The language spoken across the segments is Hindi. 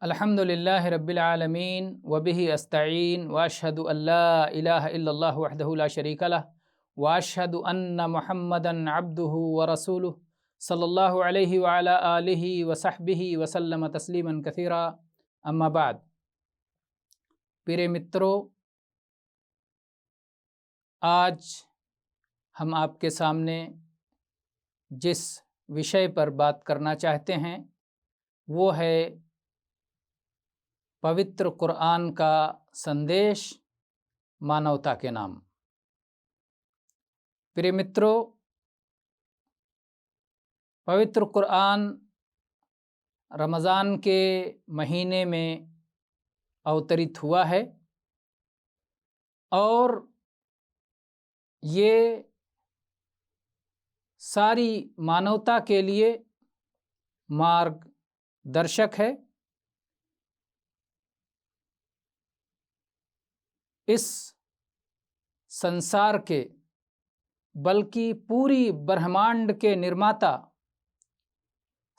अल्हम्दुलिल्लाहि रब्बिल आलमीन व बिही अस्तईन व अशहदु अल्ला इलाहा इल्लल्लाह वहदहु ला शरीका लह व अशहदु अन्न मुहम्मदन अब्दुहु व रसूलुहु सल्लल्लाहु अलैहि व अला आलिहि व सहबिहि व सल्लम तस्लीमन कसीरा। अम्मा बाद। प्रिय मित्रों, आज हम आपके सामने जिस विषय पर बात करना चाहते हैं वो है पवित्र कुरान का संदेश मानवता के नाम। प्रिय मित्रों, पवित्र कुरान रमज़ान के महीने में अवतरित हुआ है और ये सारी मानवता के लिए मार्गदर्शक है। इस संसार के बल्कि पूरी ब्रह्मांड के निर्माता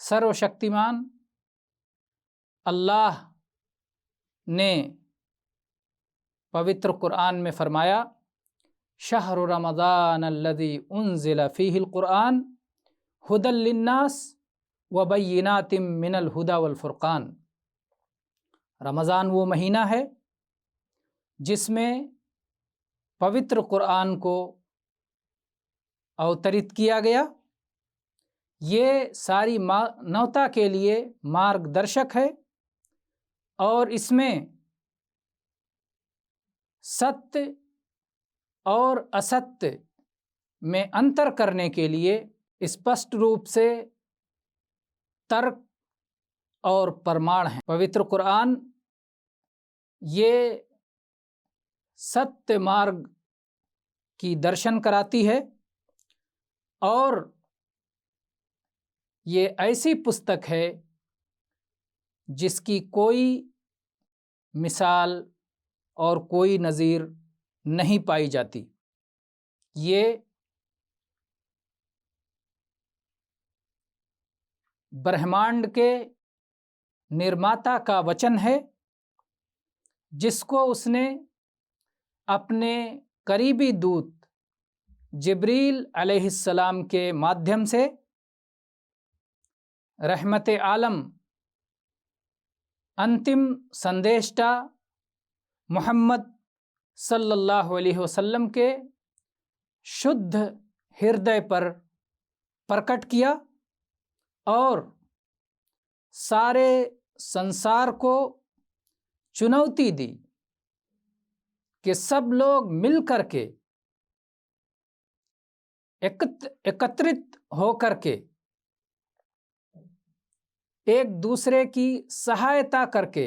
सर्वशक्तिमान अल्लाह ने पवित्र कुरान में फरमाया, शहरु रमज़ान अल्लज़ी उन्ज़िला फ़ीहिल कुरान हुदल लिन्नास व बय्यिनातिम मिनल हुदा वल फुरक़ान। रमज़ान वो महीना है जिसमें पवित्र कुरान को अवतरित किया गया। ये सारी मानवता के लिए मार्गदर्शक है और इसमें सत्य और असत्य में अंतर करने के लिए स्पष्ट रूप से तर्क और प्रमाण है। पवित्र कुरान ये सत्य मार्ग की दर्शन कराती है और ये ऐसी पुस्तक है जिसकी कोई मिसाल और कोई नज़ीर नहीं पाई जाती। ये ब्रह्मांड के निर्माता का वचन है जिसको उसने अपने करीबी दूत जिब्रील अलैहिस्सलाम के माध्यम से रहमत आलम अंतिम संदेष्टा मोहम्मद सल्लल्लाहु अलैहि वसल्लम के शुद्ध हृदय पर प्रकट किया और सारे संसार को चुनौती दी कि सब लोग मिल कर के एकत्रित होकर के एक दूसरे की सहायता करके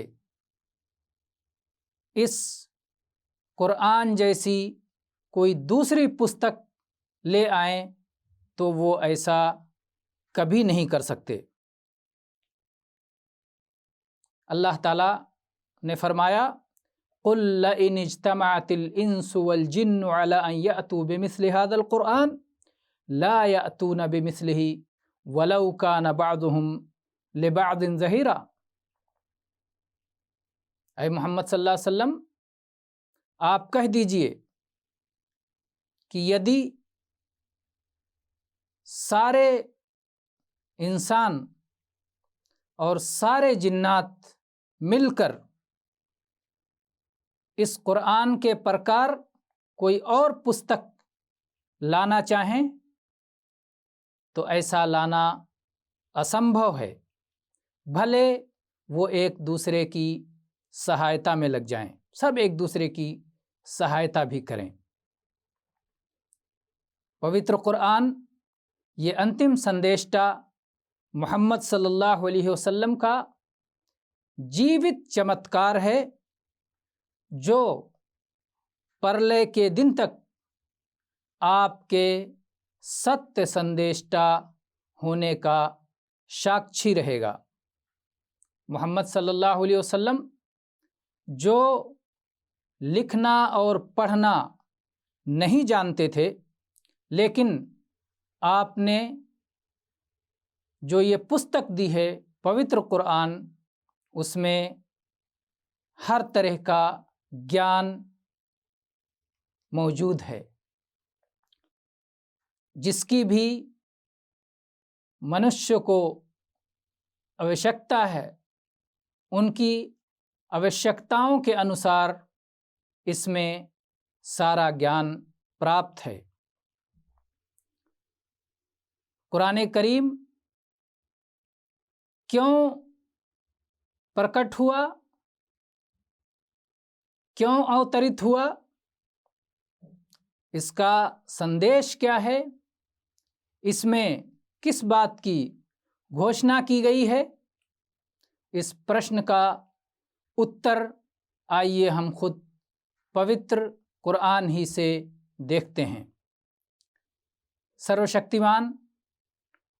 इस कुरान जैसी कोई दूसरी पुस्तक ले आएं तो वो ऐसा कभी नहीं कर सकते। अल्लाह ताला ने फरमाया, कुल लइन इज्तमाअतिल इंसु वल जिन्नु अला अन यअतू बिमिस्लि हाज़ल कुरान ला यअतूना बिमिस्लिही वलौ कान बअदुहुम लिबअदिन ज़हीरा। ऐ मोहम्मद सल्लल्लाहु अलैहि वसल्लम, आप कह दीजिए कि यदि सारे इंसान और सारे जिन्नात मिलकर इस कुरान के प्रकार कोई और पुस्तक लाना चाहें तो ऐसा लाना असंभव है, भले वो एक दूसरे की सहायता में लग जाएं, सब एक दूसरे की सहायता भी करें। पवित्र कुरान ये अंतिम संदेष्टा मोहम्मद सल्लल्लाहु अलैहि वसल्लम का जीवित चमत्कार है जो परलय के दिन तक आपके सत्य संदेष्टा होने का साक्षी रहेगा। मोहम्मद सल्लल्लाहु अलैहि वसल्लम जो लिखना और पढ़ना नहीं जानते थे, लेकिन आपने जो ये पुस्तक दी है पवित्र कुरान, उसमें हर तरह का ज्ञान मौजूद है। जिसकी भी मनुष्य को आवश्यकता है, उनकी आवश्यकताओं के अनुसार इसमें सारा ज्ञान प्राप्त है। कुरान करीम क्यों प्रकट हुआ, क्यों अवतरित हुआ, इसका संदेश क्या है, इसमें किस बात की घोषणा की गई है, इस प्रश्न का उत्तर आइए हम खुद पवित्र कुरान ही से देखते हैं। सर्वशक्तिमान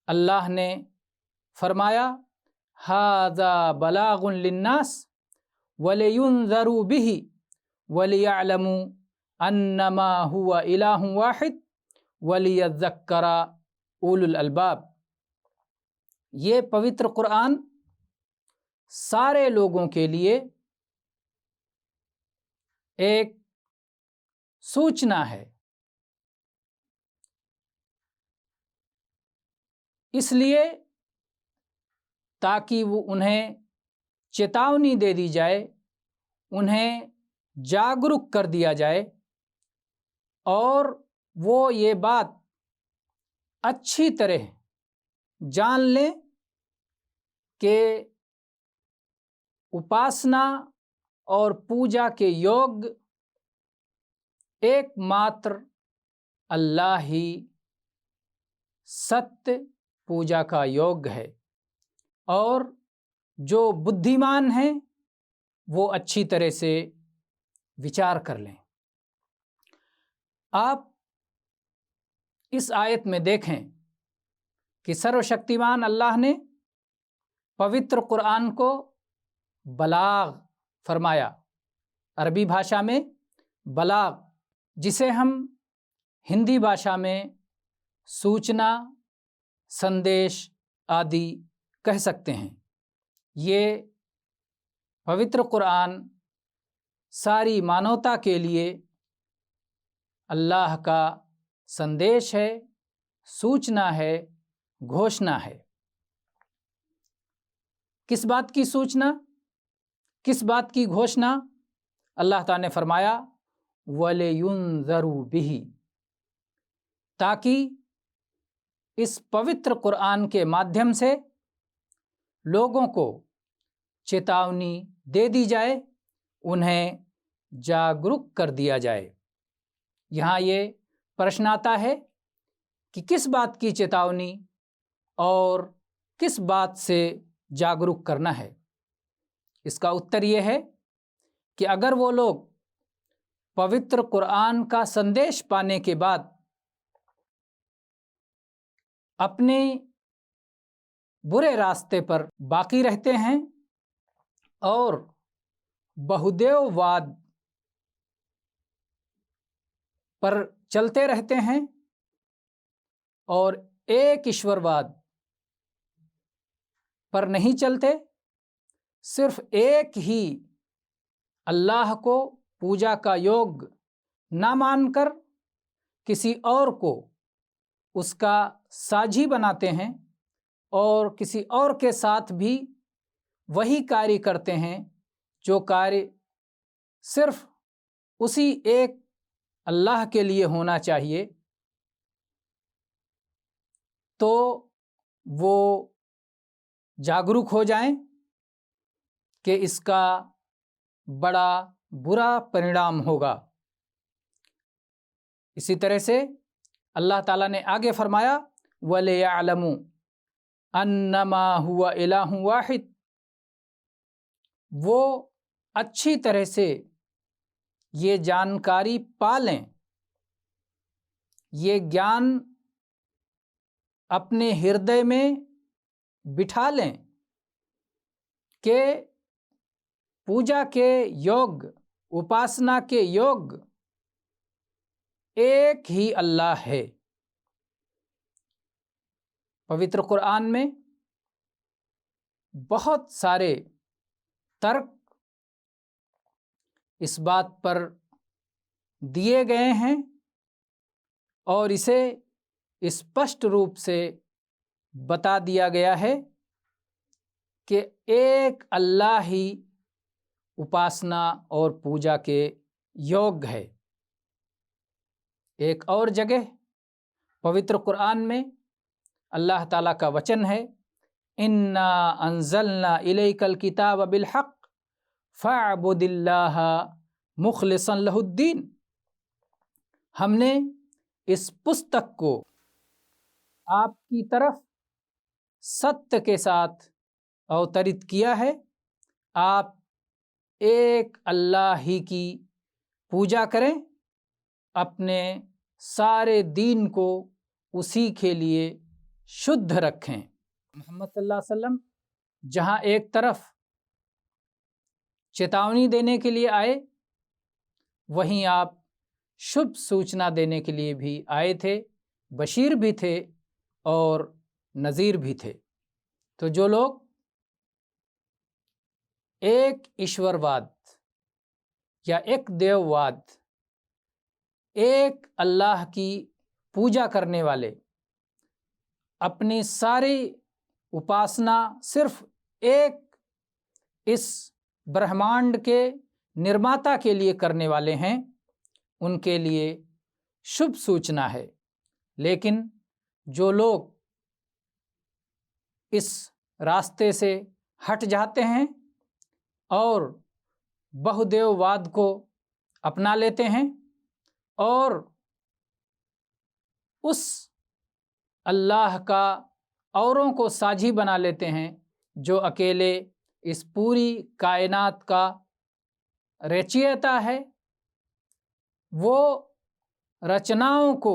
अल्लाह ने फरमाया, हाज़ा बलागुन लिन्नास वलियुनज़रू बिही वलियअलमू अन्नमा हुवा इलाहुन वाहिद वलियज़क्करा उलुल अलबाब। ये पवित्र कुरान सारे लोगों के लिए एक सूचना है, इसलिए ताकि वो उन्हें चेतावनी दे दी जाए, उन्हें जागरूक कर दिया जाए और वो ये बात अच्छी तरह जान लें कि उपासना और पूजा के योग्य एकमात्र अल्लाह ही सत्य पूजा का योग्य है। और जो बुद्धिमान हैं वो अच्छी तरह से विचार कर लें। आप इस आयत में देखें कि सर्वशक्तिमान अल्लाह ने पवित्र कुरान को बलाग फरमाया। अरबी भाषा में बलाग, जिसे हम हिंदी भाषा में सूचना, संदेश आदि कह सकते हैं। ये पवित्र कुरान सारी मानवता के लिए अल्लाह का संदेश है, सूचना है, घोषणा है। किस बात की सूचना, किस बात की घोषणा? अल्लाह ताला ने फरमाया, वलियुनज़रू बिही, ताकि इस पवित्र कुरान के माध्यम से लोगों को चेतावनी दे दी जाए, उन्हें जागरूक कर दिया जाए। यहाँ ये प्रश्न आता है कि किस बात की चेतावनी और किस बात से जागरूक करना है। इसका उत्तर ये है कि अगर वो लोग पवित्र कुरान का संदेश पाने के बाद अपने बुरे रास्ते पर बाकी रहते हैं और बहुदेववाद पर चलते रहते हैं और एक ईश्वरवाद पर नहीं चलते, सिर्फ एक ही अल्लाह को पूजा का योग्य ना मानकर किसी और को उसका साझी बनाते हैं और किसी और के साथ भी वही कार्य करते हैं जो कार्य सिर्फ उसी एक अल्लाह के लिए होना चाहिए, तो वो जागरूक हो जाएं कि इसका बड़ा बुरा परिणाम होगा। इसी तरह से अल्लाह ताला ने आगे फरमाया, वलियअलमू अन्नमा हुवा इलाहुन वाहिद, वो अच्छी तरह से ये जानकारी पालें, ये ज्ञान अपने हृदय में बिठा लें कि पूजा के योग्य, उपासना के योग्य एक ही अल्लाह है। पवित्र कुरान में बहुत सारे तर्क इस बात पर दिए गए हैं और इसे स्पष्ट रूप से बता दिया गया है कि एक अल्लाह ही उपासना और पूजा के योग्य है। एक और जगह पवित्र कुरान में अल्लाह ताला का वचन है, इन्ना अंज़लना इलैकल किताब बिलहक़ फ़अबुदिल्लाह मुख़लिसन लहुद्दीन। हमने इस पुस्तक को आपकी तरफ सत्य के साथ अवतरित किया है, आप एक अल्लाह ही की पूजा करें, अपने सारे दीन को उसी के लिए शुद्ध रखें। मोहम्मद सल्लल्लाहु अलैहि वसल्लम जहाँ एक तरफ चेतावनी देने के लिए आए, वहीं आप शुभ सूचना देने के लिए भी आए थे, बशीर भी थे और नज़ीर भी थे। तो जो लोग एक ईश्वरवाद या एक देववाद, एक अल्लाह की पूजा करने वाले, अपनी सारी उपासना सिर्फ एक इस ब्रह्मांड के निर्माता के लिए करने वाले हैं, उनके लिए शुभ सूचना है। लेकिन जो लोग इस रास्ते से हट जाते हैं और बहुदेववाद को अपना लेते हैं और उस अल्लाह का औरों को साझी बना लेते हैं जो अकेले इस पूरी कायनात का रचयिता है, वो रचनाओं को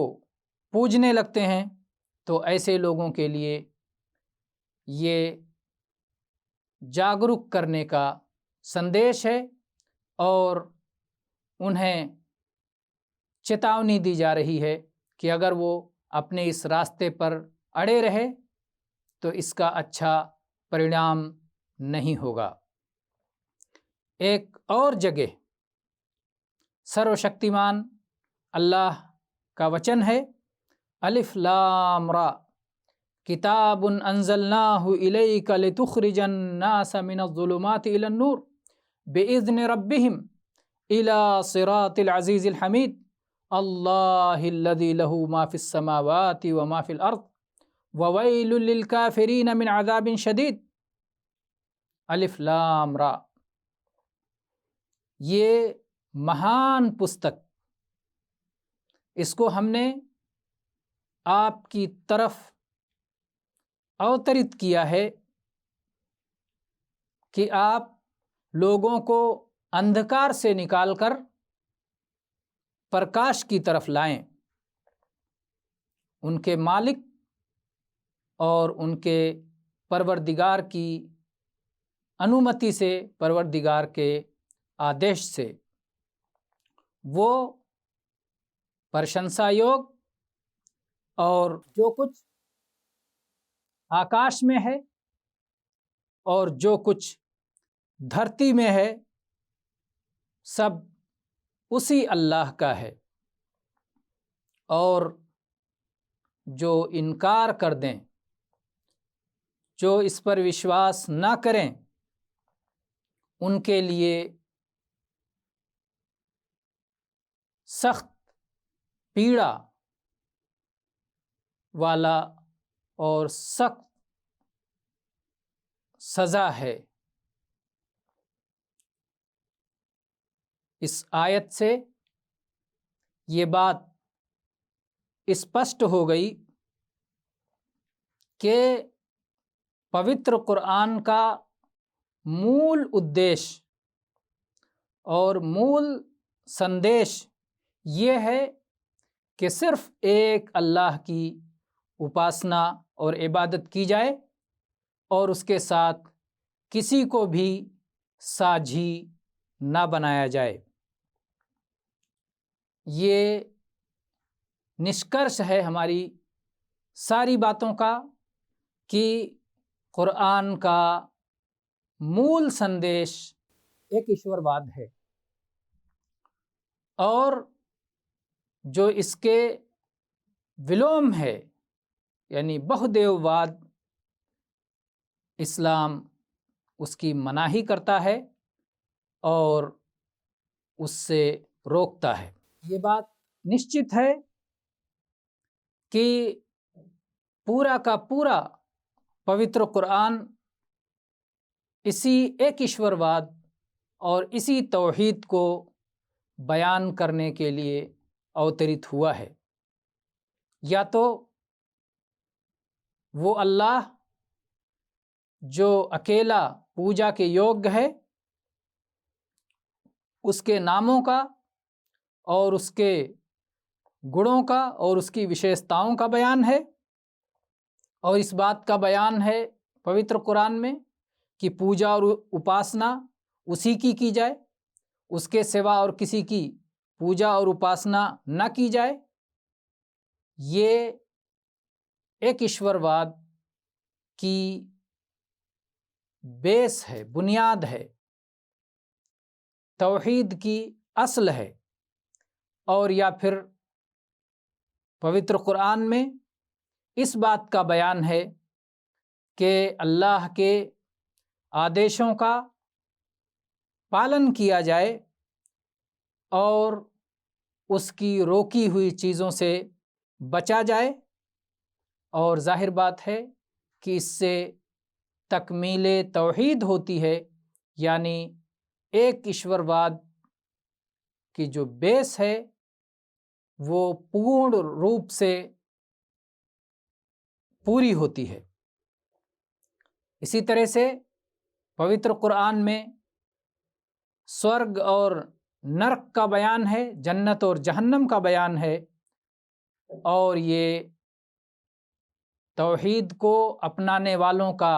पूजने लगते हैं, तो ऐसे लोगों के लिए ये जागरूक करने का संदेश है और उन्हें चेतावनी दी जा रही है कि अगर वो अपने इस रास्ते पर अड़े रहे तो इसका अच्छा परिणाम नहीं होगा। एक और जगह सर्वशक्तिमान अल्लाह का वचन है, अलिफ लाम रा किताबुन अंज़लनाहु इलैका लितुख़रिजन नास मिनज़्ज़ुलुमाति इलन नूर बिइज़्नि रब्बिहिम इला सिरातिल अज़ीज़िल हमीद अल्लाहिल्लज़ी लहू मा फ़िस समावाति व मा फ़िल अर्ज़ व वैलुल लिल काफ़िरीन मिन अज़ाबिन शदीद। अलिफ लाम रा, ये महान पुस्तक, इसको हमने आपकी तरफ अवतरित किया है कि आप लोगों को अंधकार से निकालकर प्रकाश की तरफ लाएं, उनके मालिक और उनके परवरदिगार की अनुमति से, परवरदिगार के आदेश से। वो प्रशंसा योग और जो कुछ आकाश में है और जो कुछ धरती में है, सब उसी अल्लाह का है। और जो इनकार कर दें, जो इस पर विश्वास ना करें, उनके लिए सख्त पीड़ा वाला और सख्त सज़ा है। इस आयत से ये बात स्पष्ट हो गई कि पवित्र कुरान का मूल उद्देश्य और मूल संदेश ये है कि सिर्फ एक अल्लाह की उपासना और इबादत की जाए और उसके साथ किसी को भी साझी ना बनाया जाए। ये निष्कर्ष है हमारी सारी बातों का कि कुरान का मूल संदेश एक ईश्वरवाद है और जो इसके विलोम है यानी बहुदेववाद, इस्लाम उसकी मनाही करता है और उससे रोकता है। ये बात निश्चित है कि पूरा का पूरा पवित्र कुरान इसी एक ईश्वरवाद और इसी तौहीद को बयान करने के लिए अवतरित हुआ है। या तो वो अल्लाह जो अकेला पूजा के योग्य है, उसके नामों का और उसके गुणों का और उसकी विशेषताओं का बयान है, और इस बात का बयान है पवित्र कुरान में कि पूजा और उपासना उसी की जाए, उसके सिवा और किसी की पूजा और उपासना न की जाए। ये एक ईश्वरवाद की बेस है, बुनियाद है, तौहीद की असल है। और या फिर पवित्र कुरान में इस बात का बयान है कि अल्लाह के आदेशों का पालन किया जाए और उसकी रोकी हुई चीज़ों से बचा जाए। और जाहिर बात है कि इससे तकमीले तौहीद होती है, यानी एक ईश्वरवाद की जो बेस है वो पूर्ण रूप से पूरी होती है। इसी तरह से पवित्र कुरान में स्वर्ग और नरक का बयान है, जन्नत और जहन्नम का बयान है, और ये तौहीद को अपनाने वालों का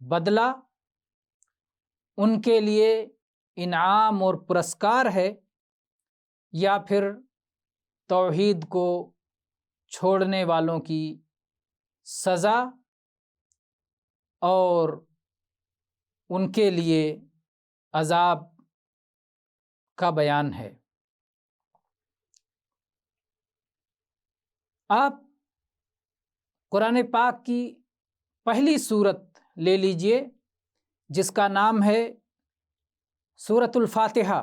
बदला, उनके लिए इनाम और पुरस्कार है, या फिर तौहीद को छोड़ने वालों की सज़ा और उनके लिए अज़ाब का बयान है। आप कुरान पाक की पहली सूरत ले लीजिए जिसका नाम है सूरतुल फातिहा।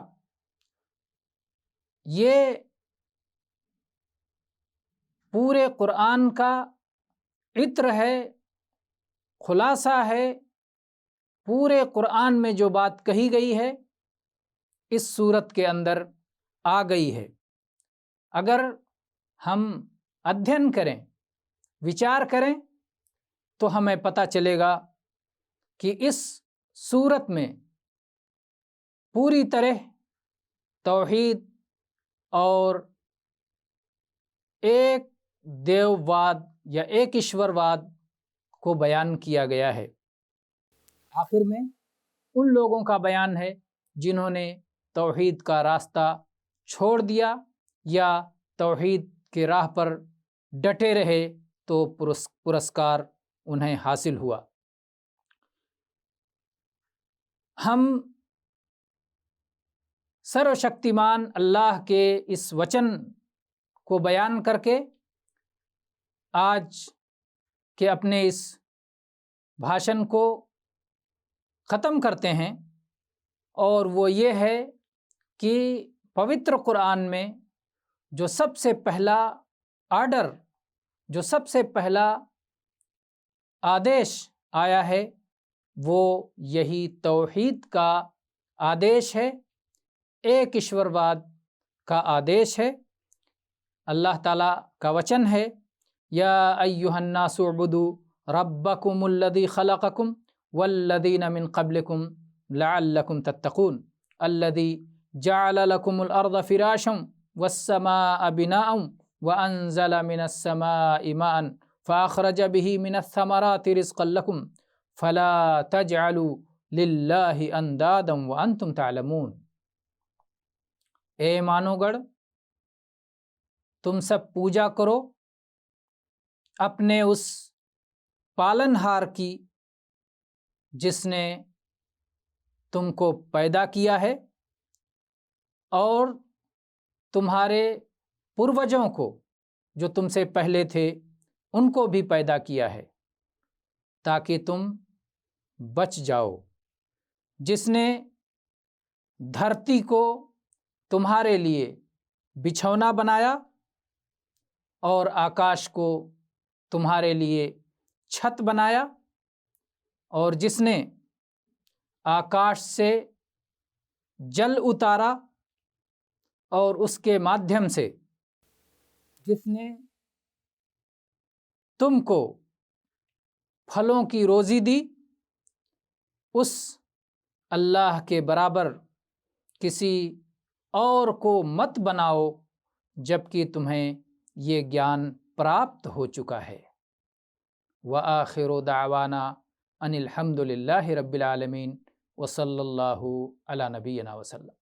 ये पूरे कुरान का इत्र है, खुलासा है। पूरे कुरान में जो बात कही गई है इस सूरत के अंदर आ गई है। अगर हम अध्ययन करें, विचार करें, तो हमें पता चलेगा कि इस सूरत में पूरी तरह तौहीद और एक देववाद या एक ईश्वरवाद को बयान किया गया है। आखिर में उन लोगों का बयान है जिन्होंने तौहीद का रास्ता छोड़ दिया या तौहीद के राह पर डटे रहे तो पुरस्कार उन्हें हासिल हुआ। हम सर्वशक्तिमान अल्लाह के इस वचन को बयान करके आज के अपने इस भाषण को ख़त्म करते हैं, और वो ये है कि पवित्र कुरान में जो सबसे पहला आर्डर, जो सबसे पहला आदेश आया है वो यही तौहीद का आदेश है, एक ईश्वरवाद का आदेश है। अल्लाह ताला का वचन है, या अय्युहन्नासु उबुदू रब्बकुमुल्लज़ी खलक़कुम वल्लज़ीना मिन क़ब्लिकुम लअल्लकुम तत्तक़ून अल्लज़ी जअल लकुमुल अर्ज़ फ़िराशम वस्समाअ बिनाअम व अंज़ल मिनस्समाइ माअन फ़अख़रज बिही मिनस्समराति रिज़क़न लकुम फ़ला तजअलू लिल्लाहि अंदादन व अंतुम तअलमून। ए मानोगढ़, तुम सब पूजा करो अपने उस पालनहार की जिसने तुमको पैदा किया है और तुम्हारे पूर्वजों को जो तुमसे पहले थे उनको भी पैदा किया है ताकि तुम बच जाओ। जिसने धरती को तुम्हारे लिए बिछौना बनाया और आकाश को तुम्हारे लिए छत बनाया, और जिसने आकाश से जल उतारा और उसके माध्यम से जिसने तुमको फलों की रोज़ी दी, उस अल्लाह के बराबर किसी और को मत बनाओ जबकि तुम्हें ये ज्ञान प्राप्त हो चुका है। व आखिरु दावाना अनिल हम्दुलिल्लाहि रब्बिल आलमीन व सल्लल्लाहु अला नबियना व सल्लम।